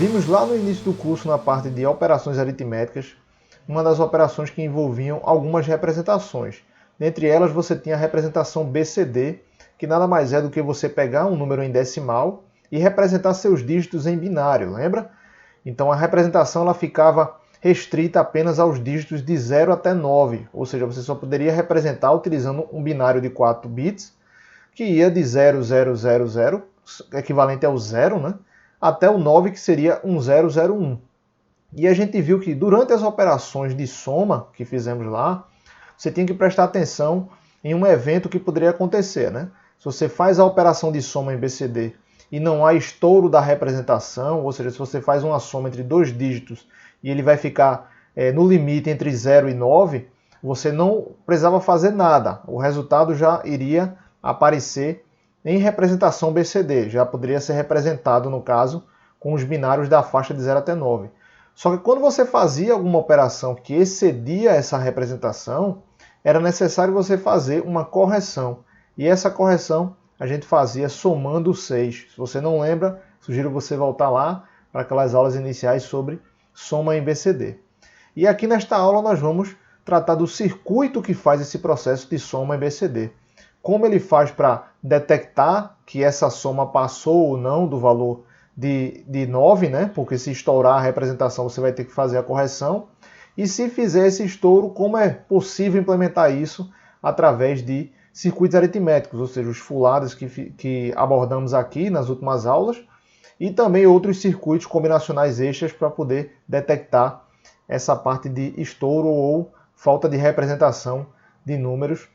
vimos lá no início do curso, na parte de operações aritméticas, uma das operações que envolviam algumas representações. Dentre elas, você tinha a representação BCD, que nada mais é do que você pegar um número em decimal e representar seus dígitos em binário, lembra? Então a representação ela ficava restrita apenas aos dígitos de 0 até 9, ou seja, você só poderia representar utilizando um binário de 4 bits, que ia de 0000, equivalente ao 0, né? Até o 9, que seria 1001. E a gente viu que durante as operações de soma que fizemos lá, você tinha que prestar atenção em um evento que poderia acontecer, né? Se você faz a operação de soma em BCD e não há estouro da representação, ou seja, se você faz uma soma entre dois dígitos e ele vai ficar no limite entre 0 e 9, você não precisava fazer nada. O resultado já iria aparecer em representação BCD, já poderia ser representado, no caso, com os binários da faixa de 0 até 9. Só que quando você fazia alguma operação que excedia essa representação, era necessário você fazer uma correção. E essa correção a gente fazia somando 6. Se você não lembra, sugiro você voltar lá para aquelas aulas iniciais sobre soma em BCD. E aqui nesta aula nós vamos tratar do circuito que faz esse processo de soma em BCD. Como ele faz para detectar que essa soma passou ou não do valor de 9, né? Porque se estourar a representação você vai ter que fazer a correção. E se fizer esse estouro, como é possível implementar isso através de circuitos aritméticos, ou seja, os fulados que abordamos aqui nas últimas aulas, e também outros circuitos combinacionais extras para poder detectar essa parte de estouro ou falta de representação de números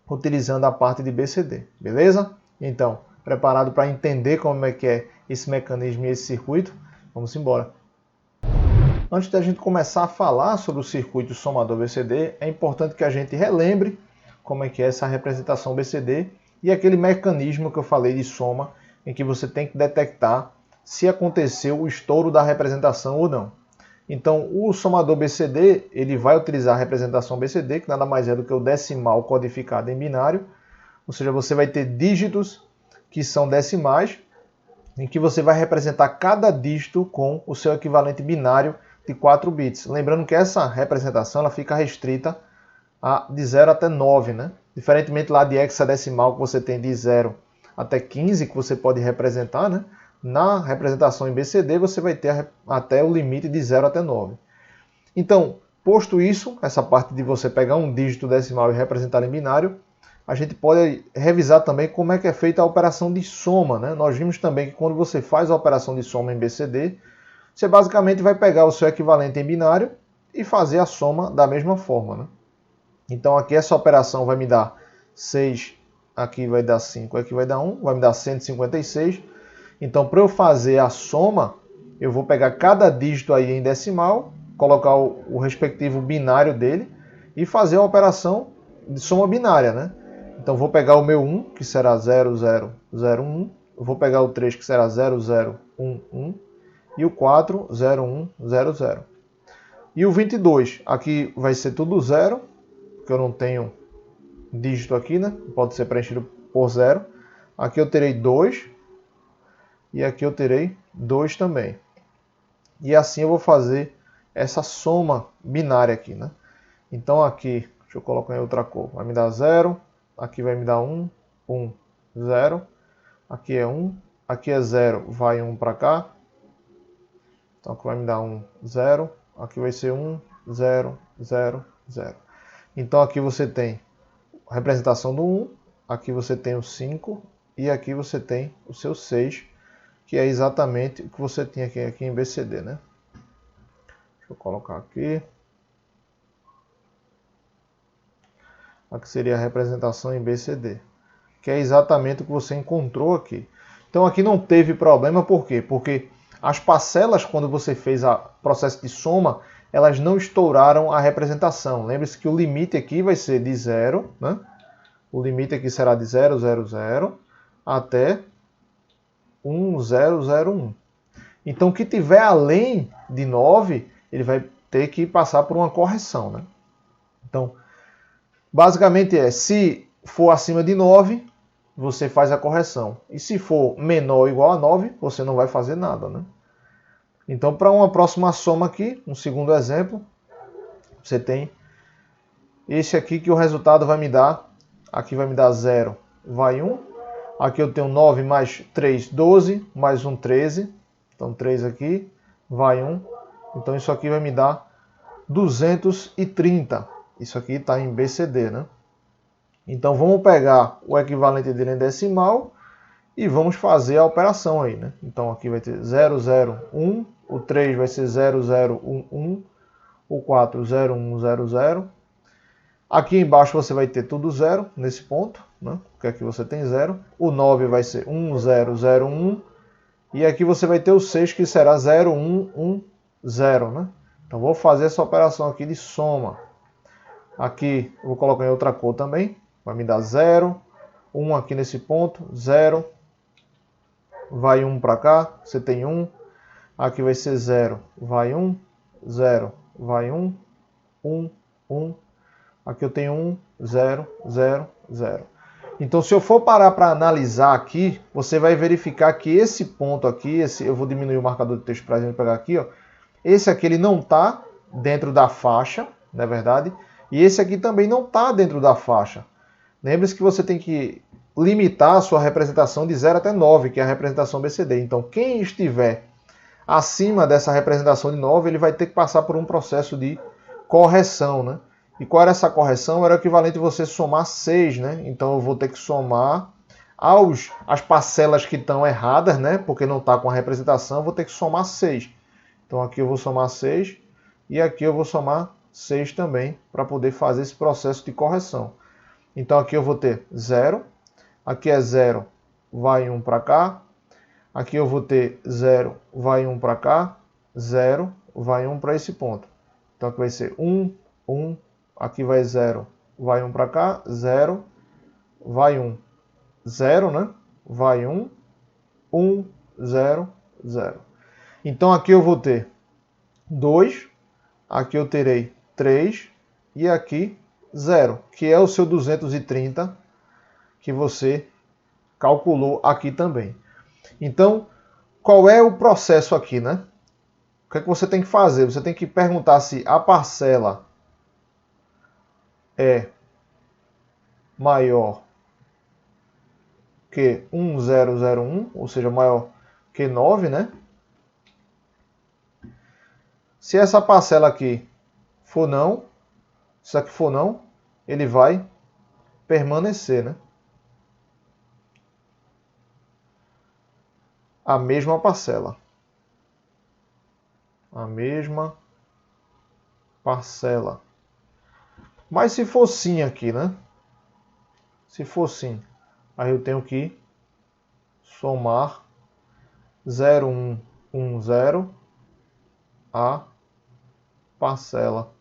utilizando a parte de BCD, beleza? Então, preparado para entender como é que é esse mecanismo e esse circuito? Vamos embora. Antes da gente começar a falar sobre o circuito somador BCD, é importante que a gente relembre como é que é essa representação BCD e aquele mecanismo que eu falei de soma, em que você tem que detectar se aconteceu o estouro da representação ou não. Então, o somador BCD, ele vai utilizar a representação BCD, que nada mais é do que o decimal codificado em binário, ou seja, você vai ter dígitos que são decimais, em que você vai representar cada dígito com o seu equivalente binário de 4 bits. Lembrando que essa representação ela fica restrita de 0 até 9, né? Diferentemente lá de hexadecimal, que você tem de 0 até 15, que você pode representar, né? Na representação em BCD, você vai ter até o limite de 0 até 9. Então, posto isso, essa parte de você pegar um dígito decimal e representar em binário, a gente pode revisar também como é que é feita a operação de soma, né? Nós vimos também que quando você faz a operação de soma em BCD, você basicamente vai pegar o seu equivalente em binário e fazer a soma da mesma forma, né? Então aqui essa operação vai me dar 6, aqui vai dar 5, aqui vai dar 1, vai me dar 156. Então para eu fazer a soma, eu vou pegar cada dígito aí em decimal, colocar o respectivo binário dele e fazer a operação de soma binária, né? Então vou pegar o meu 1, que será 0001, eu vou pegar o 3, que será 0011, e o 4, 0100. E o 22, aqui vai ser tudo 0, porque eu não tenho dígito aqui, né? Pode ser preenchido por 0. Aqui eu terei 2, e aqui eu terei 2 também. E assim eu vou fazer essa soma binária aqui, né? Então aqui, deixa eu colocar em outra cor, vai me dar 0, aqui vai me dar 1, 1, 0, aqui é 1, aqui é 0, vai 1 para cá, então aqui vai me dar 1, 0, aqui vai ser 1, 0, 0, 0. Então aqui você tem a representação do 1, aqui você tem o 5 e aqui você tem o seu 6, que é exatamente o que você tinha aqui em BCD, né? Deixa eu colocar aqui. Aqui seria a representação em BCD, que é exatamente o que você encontrou aqui. Então aqui não teve problema, por quê? Porque as parcelas, quando você fez o processo de soma, elas não estouraram a representação. Lembre-se que o limite aqui vai ser de 0, né? O limite aqui será de 000 até 1001. Então o que tiver além de 9, ele vai ter que passar por uma correção, né? Então, basicamente se for acima de 9, você faz a correção. E se for menor ou igual a 9, você não vai fazer nada, né? Então, para uma próxima soma aqui, um segundo exemplo, você tem esse aqui que o resultado vai me dar, aqui vai me dar 0, vai 1. Aqui eu tenho 9 mais 3, 12, mais 1, 13. Então 3 aqui, vai 1. Então isso aqui vai me dar 230. Isso aqui está em BCD, né? Então vamos pegar o equivalente dele em decimal e vamos fazer a operação aí, né? Então aqui vai ter 001, o 3 vai ser 0011, o 4 0100. Aqui embaixo você vai ter tudo 0 nesse ponto, né? Porque aqui você tem 0. O 9 vai ser 1001. E aqui você vai ter o 6 que será 0110, né? Então vou fazer essa operação aqui de soma. Aqui eu vou colocar em outra cor também. Vai me dar 0. 1 aqui nesse ponto, 0. Vai 1 para cá, você tem 1. Aqui vai ser 0, vai 1. 0, vai 1. 1, 1. Aqui eu tenho 1, 0, 0, 0. Então, se eu for parar para analisar aqui, você vai verificar que esse ponto aqui, eu vou diminuir o marcador de texto para a gente pegar aqui, ó. Esse aqui ele não está dentro da faixa, não é verdade? E esse aqui também não está dentro da faixa. Lembre-se que você tem que limitar a sua representação de 0 até 9, que é a representação BCD. Então, quem estiver acima dessa representação de 9, ele vai ter que passar por um processo de correção, né? E qual era essa correção? Era o equivalente a você somar 6, né? Então eu vou ter que somar as parcelas que estão erradas, né? Porque não está com a representação, eu vou ter que somar 6. Então aqui eu vou somar 6 e aqui eu vou somar 6 também para poder fazer esse processo de correção. Então aqui eu vou ter 0, aqui é 0, vai 1 para cá. Aqui eu vou ter 0, vai 1 para cá, 0, vai 1 para esse ponto. Então aqui vai ser 1, 1. Aqui vai 0, vai 1 para cá, 0, vai 1. 0, né? Vai 1, 1, 0, 0. Então aqui eu vou ter 2, aqui eu terei 3 e aqui 0, que é o seu 230 que você calculou aqui também. Então, qual é o processo aqui, né? O que é que você tem que fazer? Você tem que perguntar se a parcela é maior que 1001, ou seja, maior que 9, né? Se essa parcela aqui for não, se isso aqui for não, ele vai permanecer, né? A mesma parcela. A mesma parcela. Mas se for sim aqui, né? Se for sim, aí eu tenho que somar 0110 a parcela.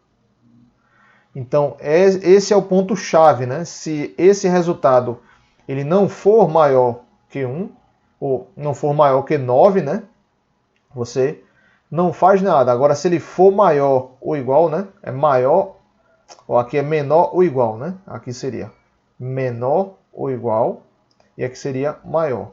Então, esse é o ponto-chave, né? Se esse resultado ele não for maior que 1, ou não for maior que 9, né? Você não faz nada. Agora, se ele for maior ou igual, né? É maior, ou aqui é menor ou igual, né? Aqui seria menor ou igual, e aqui seria maior.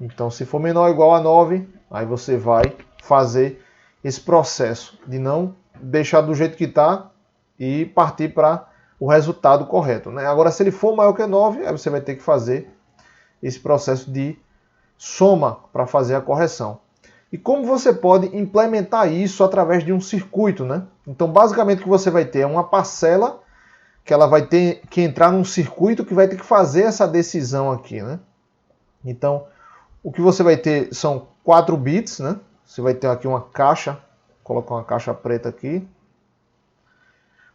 Então, se for menor ou igual a 9, aí você vai fazer esse processo de não deixar do jeito que está e partir para o resultado correto, né? Agora, se ele for maior que 9, aí você vai ter que fazer esse processo de soma para fazer a correção. E como você pode implementar isso através de um circuito, né? Então, basicamente, o que você vai ter é uma parcela que ela vai ter que entrar num circuito que vai ter que fazer essa decisão aqui, né? Então, o que você vai ter são 4 bits, né? Você vai ter aqui uma caixa, vou colocar uma caixa preta aqui.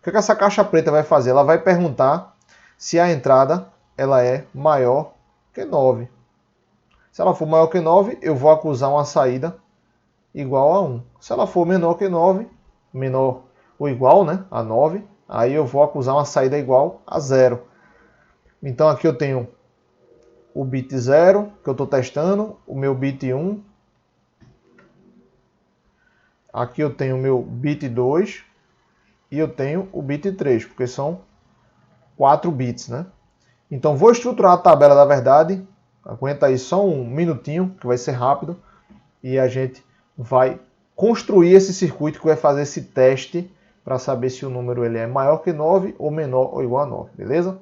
O que essa caixa preta vai fazer? Ela vai perguntar se a entrada ela é maior que 9. Se ela for maior que 9, eu vou acusar uma saída igual a 1. Se ela for menor que 9, menor ou igual, né, a 9, aí eu vou acusar uma saída igual a 0. Então aqui eu tenho o bit 0, que eu estou testando, o meu bit 1. Aqui eu tenho o meu bit 2 e eu tenho o bit 3, porque são 4 bits, né? Então vou estruturar a tabela da verdade. Aguenta aí só um minutinho, que vai ser rápido, e a gente vai construir esse circuito que vai fazer esse teste para saber se o número ele é maior que 9 ou menor ou igual a 9, beleza?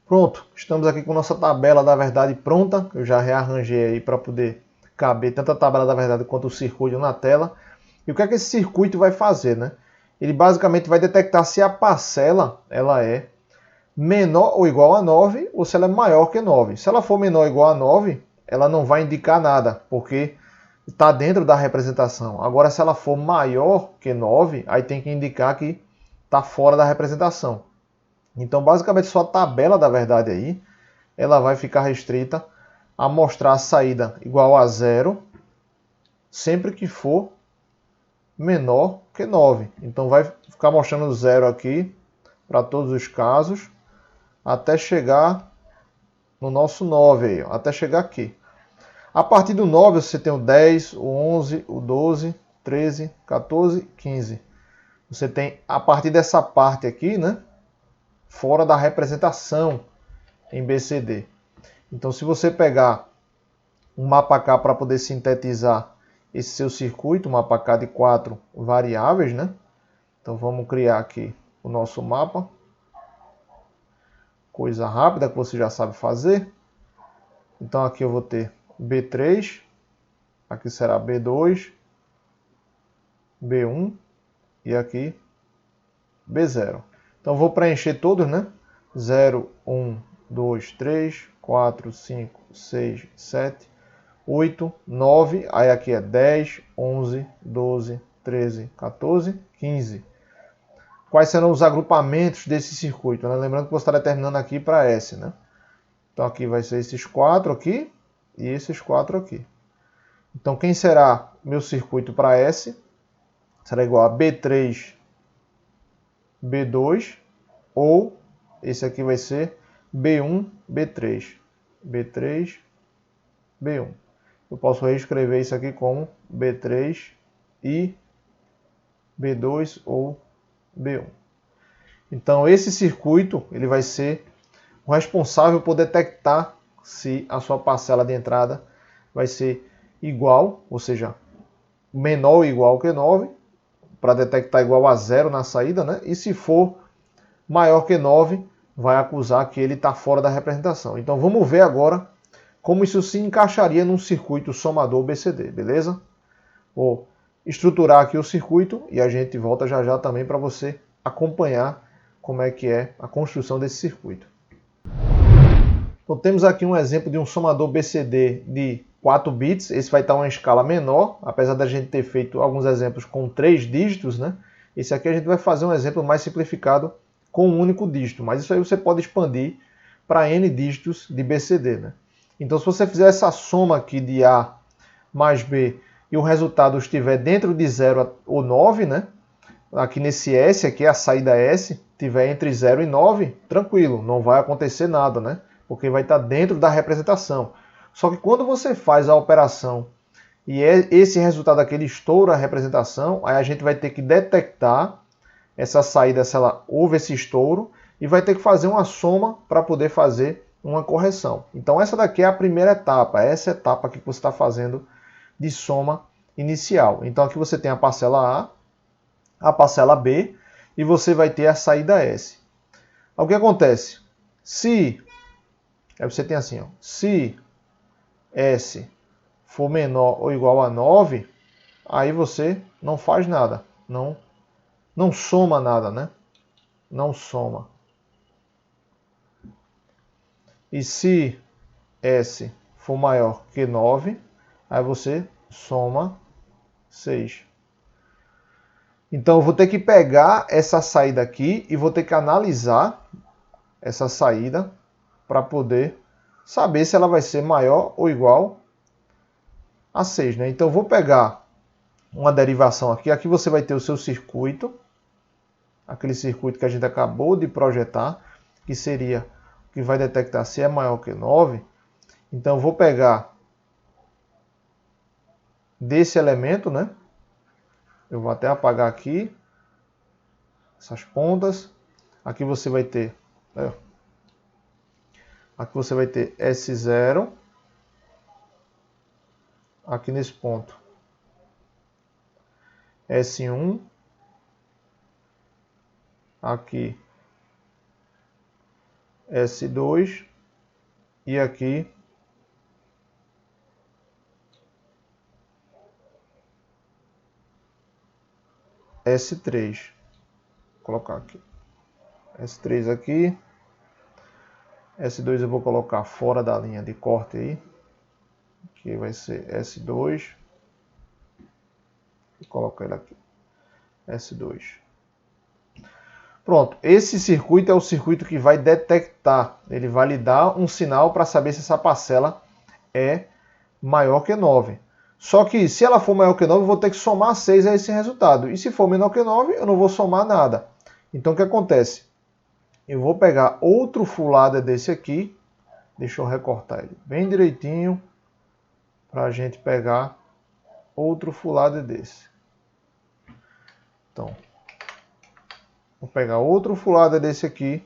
Pronto, estamos aqui com nossa tabela da verdade pronta. Eu já rearranjei aí para poder caber tanto a tabela da verdade quanto o circuito na tela. E o que é que esse circuito vai fazer, né? Ele basicamente vai detectar se a parcela ela é menor ou igual a 9 ou se ela é maior que 9. Se ela for menor ou igual a 9, ela não vai indicar nada, porque está dentro da representação. Agora, se ela for maior que 9, aí tem que indicar que está fora da representação. Então, basicamente, sua tabela da verdade aí, ela vai ficar restrita a mostrar a saída igual a 0, sempre que for menor que 9. Então, vai ficar mostrando 0 aqui, para todos os casos, até chegar no nosso 9 aí, ó, até chegar aqui. A partir do 9 você tem o 10, o 11, o 12, 13, 14, 15. Você tem a partir dessa parte aqui, né, fora da representação em BCD. Então se você pegar um mapa K para poder sintetizar esse seu circuito, um mapa K de 4 variáveis, né? Então vamos criar aqui o nosso mapa. Coisa rápida que você já sabe fazer. Então aqui eu vou ter B3, aqui será B2, B1 e aqui B0. Então vou preencher todos, né? 0, 1, 2, 3, 4, 5, 6, 7, 8, 9, aí aqui é 10, 11, 12, 13, 14, 15. Quais serão os agrupamentos desse circuito, né? Lembrando que você está determinando aqui para S, né? Então aqui vai ser esses 4 aqui e esses 4 aqui. Então quem será meu circuito para S? Será igual a B3, B2, ou esse aqui vai ser B1, B3. B3, B1. Eu posso reescrever isso aqui como B3 e B2 ou B1. Então esse circuito ele vai ser o responsável por detectar se a sua parcela de entrada vai ser igual, ou seja, menor ou igual que 9, para detectar igual a 0 na saída, né? E se for maior que 9, vai acusar que ele está fora da representação. Então vamos ver agora como isso se encaixaria num circuito somador BCD, beleza? Vou estruturar aqui o circuito e a gente volta já já também para você acompanhar como é que é a construção desse circuito. Então temos aqui um exemplo de um somador BCD de 4 bits. Esse vai estar em uma escala menor, apesar da gente ter feito alguns exemplos com 3 dígitos, né? Esse aqui a gente vai fazer um exemplo mais simplificado com um único dígito, mas isso aí você pode expandir para N dígitos de BCD, né? Então se você fizer essa soma aqui de A mais B e o resultado estiver dentro de 0 ou 9, né? Aqui nesse S, aqui a saída S, tiver entre 0 e 9, tranquilo, não vai acontecer nada, né? Porque vai estar dentro da representação. Só que quando você faz a operação e esse resultado aqui ele estoura a representação, aí a gente vai ter que detectar essa saída, se ela houve esse estouro, e vai ter que fazer uma soma para poder fazer uma correção. Então essa daqui é a primeira etapa, essa etapa aqui que você está fazendo de soma inicial. Então aqui você tem a parcela A, a parcela B, e você vai ter a saída S. O que acontece? Se aí você tem assim, ó, se S for menor ou igual a 9, aí você não faz nada, não soma nada, né? Não soma. E se S for maior que 9, aí você soma 6. Então eu vou ter que pegar essa saída aqui e vou ter que analisar essa saída para poder saber se ela vai ser maior ou igual a 6, né? Então eu vou pegar uma derivação aqui. Aqui você vai ter o seu circuito, aquele circuito que a gente acabou de projetar, que seria o que vai detectar se é maior que 9. Então eu vou pegar desse elemento, né? Eu vou até apagar aqui essas pontas. Aqui você vai ter aqui você vai ter S0 aqui nesse ponto. S1, aqui S2 e aqui S3. Vou colocar aqui S3 aqui, S2 eu vou colocar fora da linha de corte aí, que vai ser S2, vou colocar ele aqui, S2. Pronto, esse circuito é o circuito que vai detectar, ele vai lhe dar um sinal para saber se essa parcela é maior que 9. Só que se ela for maior que 9, eu vou ter que somar 6 a esse resultado. E se for menor que 9, eu não vou somar nada. Então o que acontece? Eu vou pegar outro full ladder desse aqui, deixa eu recortar ele bem direitinho, para a gente pegar outro full ladder desse. Então, vou pegar outro full ladder desse aqui,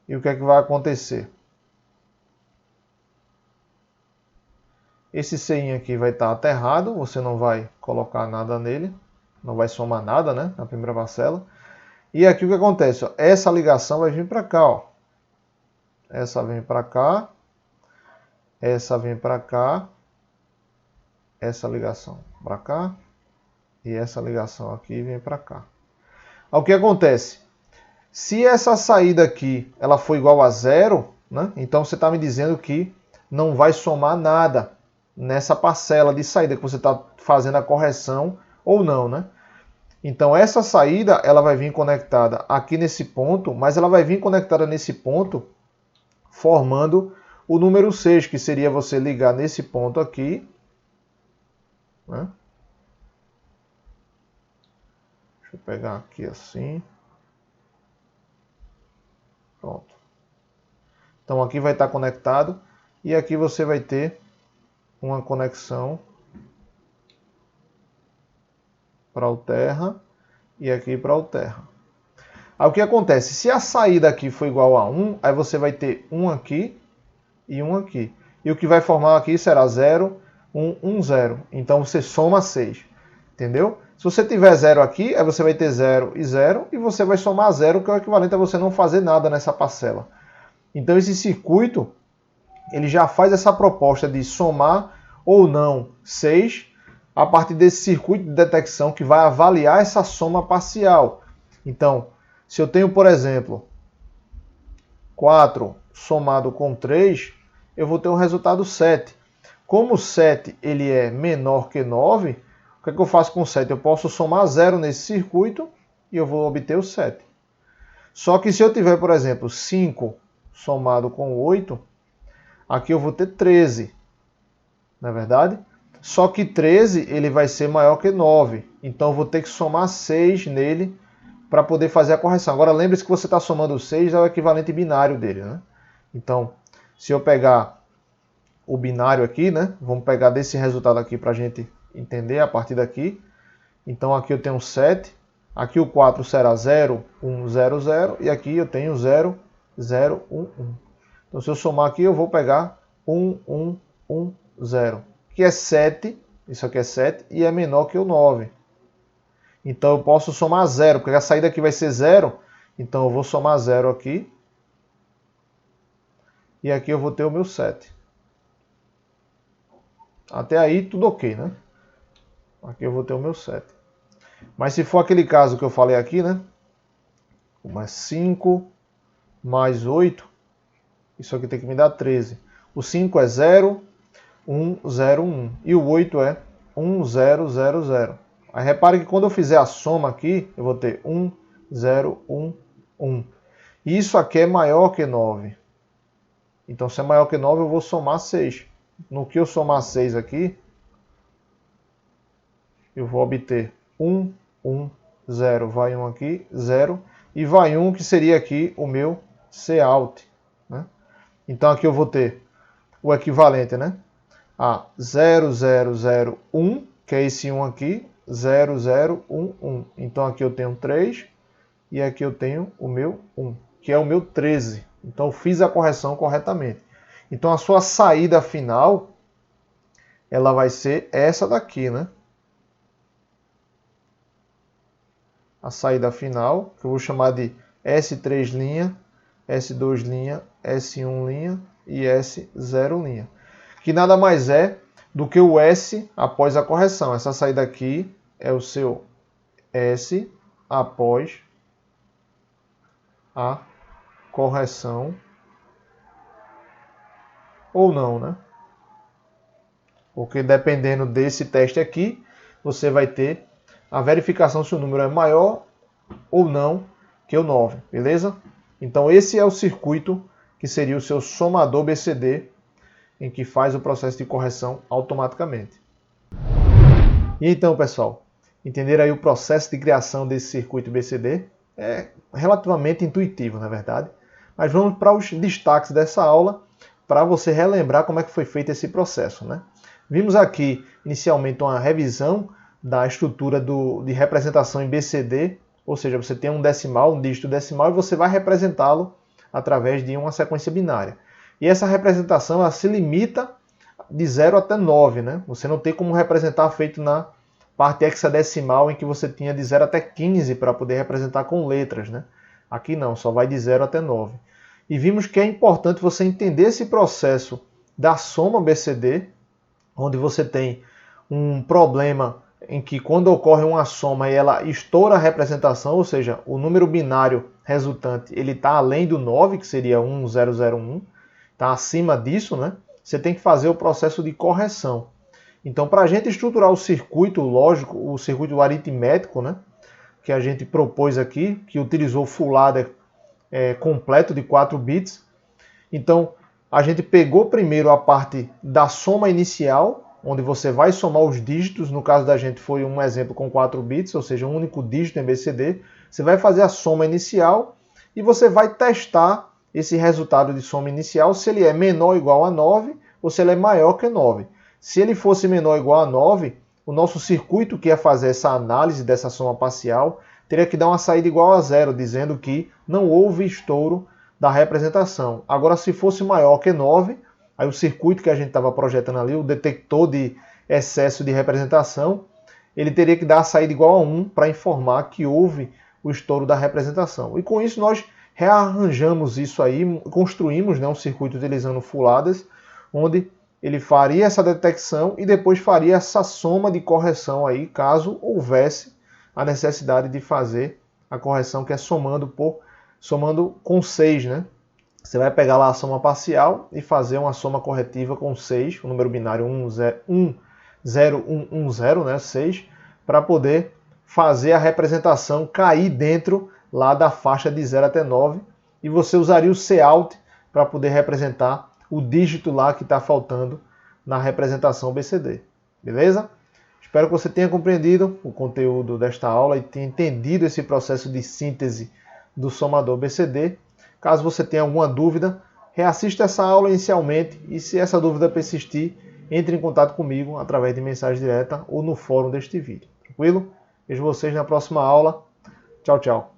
e o que é que vai acontecer? Esse CI aqui vai estar aterrado, você não vai colocar nada nele, não vai somar nada, né, na primeira parcela. E aqui o que acontece? Ó, essa ligação vai vir para cá. Ó. Essa vem para cá, essa vem para cá, essa ligação para cá, e essa ligação aqui vem para cá. Aí, o que acontece? Se essa saída aqui ela for igual a 0, né, então você está me dizendo que não vai somar nada nessa parcela de saída que você está fazendo a correção ou não, né? Então essa saída ela vai vir conectada aqui nesse ponto, mas ela vai vir conectada nesse ponto formando o número 6, que seria você ligar nesse ponto aqui, né? Deixa eu pegar aqui assim. Pronto. Então aqui vai estar conectado e aqui você vai ter uma conexão para o terra e aqui para o terra. Aí o que acontece? Se a saída aqui for igual a 1, aí você vai ter 1 aqui e 1 aqui. E o que vai formar aqui será 0, 1, 1, 0. Então você soma 6. Entendeu? Se você tiver 0 aqui, aí você vai ter 0 e 0 e você vai somar 0, que é o equivalente a você não fazer nada nessa parcela. Então esse circuito, ele já faz essa proposta de somar ou não 6 a partir desse circuito de detecção que vai avaliar essa soma parcial. Então, se eu tenho, por exemplo, 4 somado com 3, eu vou ter um resultado 7. Como 7 ele é menor que 9, o que é que eu faço com 7? Eu posso somar 0 nesse circuito e eu vou obter o 7. Só que se eu tiver, por exemplo, 5 somado com 8, aqui eu vou ter 13. Não é verdade? Só que 13 ele vai ser maior que 9. Então eu vou ter que somar 6 nele para poder fazer a correção. Agora lembre-se que você está somando 6 é o equivalente binário dele, né? Então, se eu pegar o binário aqui, né? Vamos pegar desse resultado aqui para a gente entender a partir daqui. Então aqui eu tenho 7. Aqui o 4 será 0, 1, 0, 0. E aqui eu tenho 0, 0, 1, 1. Então se eu somar aqui eu vou pegar 1, 1, 1, 0. Que é 7. Isso aqui é 7 e é menor que o 9. Então eu posso somar 0, porque a saída aqui vai ser 0. Então eu vou somar 0 aqui. E aqui eu vou ter o meu 7. Até aí tudo ok, né? Aqui eu vou ter o meu 7. Mas se for aquele caso que eu falei aqui, né? Mais 5 mais 8. Isso aqui tem que me dar 13. O 5 é 0, 1, 0, 1. E o 8 é 1, 0, 0, 0. Aí repare que quando eu fizer a soma aqui, eu vou ter 1, 0, 1, 1. E isso aqui é maior que 9. Então, se é maior que 9, eu vou somar 6. No que eu somar 6 aqui, eu vou obter 1, 1, 0. Vai 1 aqui, 0. E vai 1, que seria aqui o meu Cout. Né? Então, aqui eu vou ter o equivalente, né? A 0, 0, 0, 1, que é esse 1 aqui, 0, 0, 1, 1. Então aqui eu tenho 3 e aqui eu tenho o meu 1, que é o meu 13. Então eu fiz a correção corretamente. Então a sua saída final, ela vai ser essa daqui, né? a saída final, que eu vou chamar de S3', S2', S1' e S0', que nada mais é do que o S após a correção. Essa saída aqui é o seu S após a correção ou não, né? Porque dependendo desse teste aqui, você vai ter a verificação se o número é maior ou não que o 9, beleza? Então esse é o circuito que seria o seu somador BCD, em que faz o processo de correção automaticamente. E então, pessoal, entenderam aí o processo de criação desse circuito BCD? É relativamente intuitivo, na verdade. Mas vamos para os destaques dessa aula, para você relembrar como é que foi feito esse processo, né? Vimos aqui, inicialmente, uma revisão da estrutura de representação em BCD, ou seja, você tem um decimal, um dígito decimal, e você vai representá-lo através de uma sequência binária. E essa representação ela se limita de 0 até 9, né? Você não tem como representar feito na parte hexadecimal, em que você tinha de 0 até 15 para poder representar com letras, né? Aqui não, só vai de 0 até 9. E vimos que é importante você entender esse processo da soma BCD, onde você tem um problema em que quando ocorre uma soma e ela estoura a representação, ou seja, o número binário resultante ele está além do 9, que seria 1001, está acima disso, né? Você tem que fazer o processo de correção. Então, para a gente estruturar o circuito lógico, o circuito aritmético, né, que a gente propôs aqui, que utilizou full adder completo de 4 bits, então a gente pegou primeiro a parte da soma inicial, onde você vai somar os dígitos. No caso da gente foi um exemplo com 4 bits, ou seja, um único dígito em BCD. Você vai fazer a soma inicial e você vai testar esse resultado de soma inicial, se ele é menor ou igual a 9 ou se ele é maior que 9. Se ele fosse menor ou igual a 9, o nosso circuito que ia fazer essa análise dessa soma parcial teria que dar uma saída igual a 0, dizendo que não houve estouro da representação. Agora, se fosse maior que 9, aí o circuito que a gente estava projetando ali, o detector de excesso de representação, ele teria que dar a saída igual a 1 para informar que houve o estouro da representação. E com isso nós rearranjamos isso aí, construímos, né, um circuito utilizando full adders, onde ele faria essa detecção e depois faria essa soma de correção aí, caso houvesse a necessidade de fazer a correção, que é somando com 6, né? Você vai pegar lá a soma parcial e fazer uma soma corretiva com 6, o número binário 10110, né, 6, para poder fazer a representação cair dentro lá da faixa de 0 até 9, e você usaria o Cout para poder representar o dígito lá que está faltando na representação BCD. Beleza? Espero que você tenha compreendido o conteúdo desta aula e tenha entendido esse processo de síntese do somador BCD. Caso você tenha alguma dúvida, reassista essa aula inicialmente e, se essa dúvida persistir, entre em contato comigo através de mensagem direta ou no fórum deste vídeo. Tranquilo? Vejo vocês na próxima aula. Tchau, tchau.